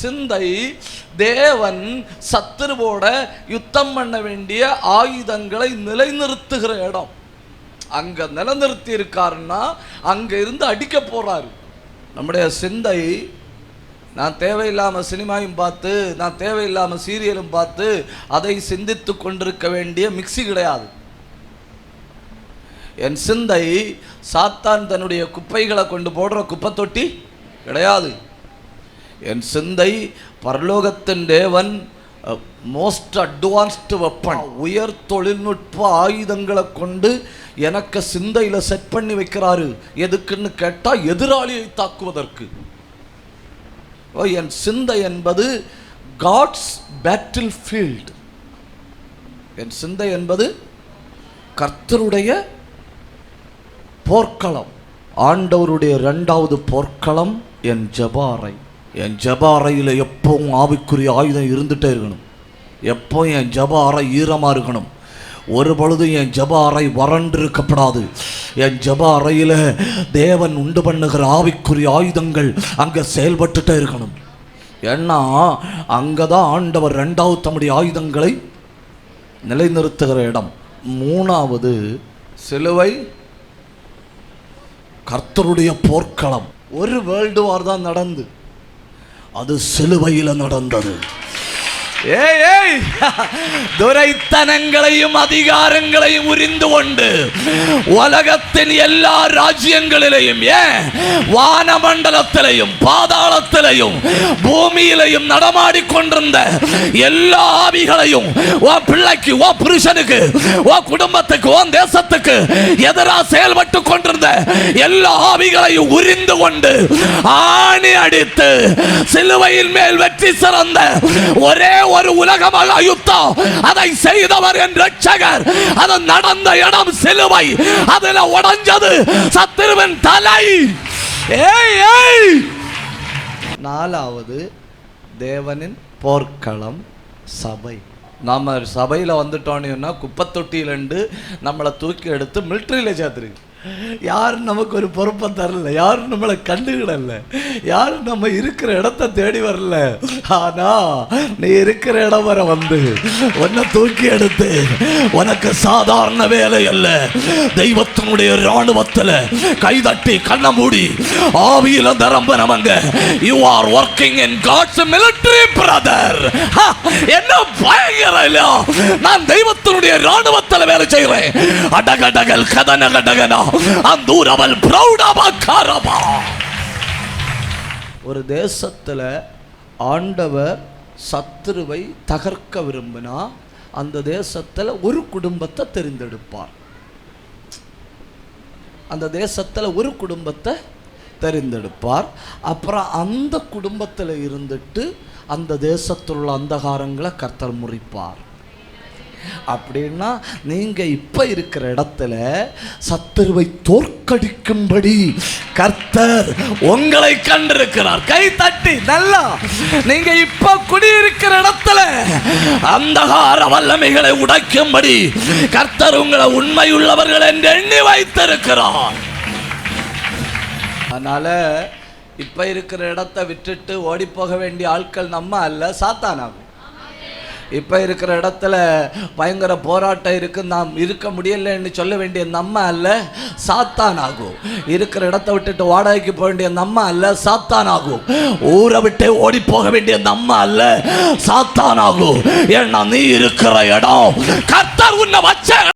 சிந்தை தேவன் சத்துருவோட யுத்தம் பண்ண வேண்டிய ஆயுதங்களை நிலைநிறுத்துகிற இடம். அங்க நிலைநிறுத்தி இருக்காருன்னா அங்க இருந்து அடிக்க போறாரு. நம்முடைய சிந்தை நான் தேவையில்லாமல் சினிமாவும் பார்த்து, நான் தேவையில்லாமல் சீரியலும் பார்த்து அதை சிந்தித்து கொண்டிருக்க வேண்டிய மிக்சி கிடையாது. என் சிந்தை சாத்தான் தன்னுடைய குப்பைகளை கொண்டு போடுற குப்பை தொட்டி கிடையாது. என் சிந்தை பரலோகத்தின் தேவன் மோஸ்ட் அட்வான்ஸ்டு வெப்பன், உயர் தொழில்நுட்ப ஆயுதங்களை கொண்டு எனக்கு சிந்தையில் செட் பண்ணி வைக்கிறாரு. எதுக்குன்னு கேட்டால் எதிராளியை தாக்குவதற்கு. என் சிந்தை என்பது காட்ஸ் பேட்டில் ஃபீல்டு. என் சிந்தை என்பது கர்த்தருடைய போர்க்களம். ஆண்டவருடைய இரண்டாவது போர்க்களம் என் ஜெபாறை. என் ஜெபாறையில் எப்பவும் ஆவிக்குரிய ஆயுதம் இருந்துகிட்டே இருக்கணும். எப்போ என் ஜெபாறை ஈரமாக இருக்கணும். ஒரு பொழுதும் என் ஜெபாறை வறண்டு இருக்கப்படாது. என் ஜெபாறையில் தேவன் உண்டு பண்ணுகிற ஆவிக்குரிய ஆயுதங்கள் அங்கே செயல்பட்டுட்டே இருக்கணும். ஏன்னா அங்கே தான் ஆண்டவர் ரெண்டாவது தம்முடைய ஆயுதங்களை நிலைநிறுத்துகிற இடம். மூணாவது சிலுவை கர்த்தருடைய போர்க்களம். ஒரு வேர்ல்டு வார் தான் நடந்து, அது சிலுவையில் நடந்தது. துரைத்தனங்களையும் அதிகாரங்களையும் உரிந்து கொண்டு உலகத்தின் எல்லா ராஜ்யங்களிலையும், வானமண்டலத்திலையும் பாதாளத்திலையும் பூமியிலையும் நடமாடிக்கொண்டிருந்த எல்லா ஆவிகளையும் உன் பிள்ளைக்கு, உன் புருஷனுக்கு, உன் குடும்பத்துக்கு, உன் தேசத்துக்கு எதிராக செயல்பட்டு கொண்டிருந்த எல்லா ஆவிகளையும் உரிந்து கொண்டு ஆணி அடித்து சிலுவையின் மேல் வெற்றி சிறந்த ஒரே ஒரு உலகமாக யுத்தம் அதை செய்தவர் என் ரட்சகர். அது நடந்த இடம் சிலுவை. அதில் உடைஞ்சது சத்துருவின் தலை. நாலாவது தேவனின் போர்க்களம் சபை. நாம சபையில் வந்துட்டோன்னா குப்பத்தொட்டியிலண்டு நம்மளை தூக்கி எடுத்து மிலிட்ரியில் சேர்த்துருக்கு. யாரும் நமக்கு ஒரு பொறுப்பை தரல, யாரும் நம்மளை கண்டுகிடல, யாரும் நம்ம இருக்கிற இடத்த தேடி வரல. ஆனா நீ இருக்கிற இடம் வர வந்து உன்னை தூக்கி எடுத்து, உனக்கு சாதாரண வேலை அல்ல, தெய்வத்தினுடைய ராணுவத்தில் கைதட்டி கண்ண மூடி ஆவியில நிரம்பனவங்க. You are working in God's military brother. என்ன பயங்கர! நான் தெய்வத்தினுடைய ராணுவத்தில் வேலை செய்கிறேன். அடகடகல் கதனகடகனா அந்தூரவல் பிரௌடபகரபா. ஒரு தேசத்துல ஆண்டவர் சத்துருவை தகர்க்க விரும்பினா அந்த தேசத்துல ஒரு குடும்பத்தை தெரிந்தெடுப்பார். அந்த தேசத்துல ஒரு குடும்பத்தை தெரிந்தெடுப்பார். அப்புறம் அந்த குடும்பத்தில் இருந்துட்டு அந்த தேசத்தில் உள்ள அந்தகாரங்களை கர்த்தர் முறிப்பார். அப்படின்னா நீங்க இப்ப இருக்கிற இடத்துல சத்துருவை தோற்கடிக்கும்படி கர்த்தர் உங்களை கண்டிருக்கிறார். கை தட்டி நல்லா. நீங்க இப்ப குடியிருக்கிற இடத்துல அந்தகார வல்லமைகளை உடைக்கும்படி கர்த்தர் உங்களை உண்மையுள்ளவர்கள் என்று எண்ணி வைத்திருக்கிறார். அதனால இப்ப இருக்கிற இடத்தை விட்டுட்டு ஓடி போக வேண்டிய ஆட்கள் நம்ம அல்ல, சாத்தானாகும். இப்ப இருக்கிற இடத்துல பயங்கர போராட்டம் இருக்கு, நாம் இருக்க முடியலன்னு சொல்ல வேண்டிய நம்ம அல்ல, சாத்தான் ஆகும். இருக்கிற இடத்தை விட்டுட்டு வாடகைக்கு போக வேண்டிய நம்ம அல்ல, சாத்தான் ஆகும். ஊரை விட்டு ஓடி போக வேண்டிய நம்ம அல்ல, சாத்தான் ஆகும். ஏன்னா நீ இருக்கிற இடம் கர்த்தர் உன்னை வச்ச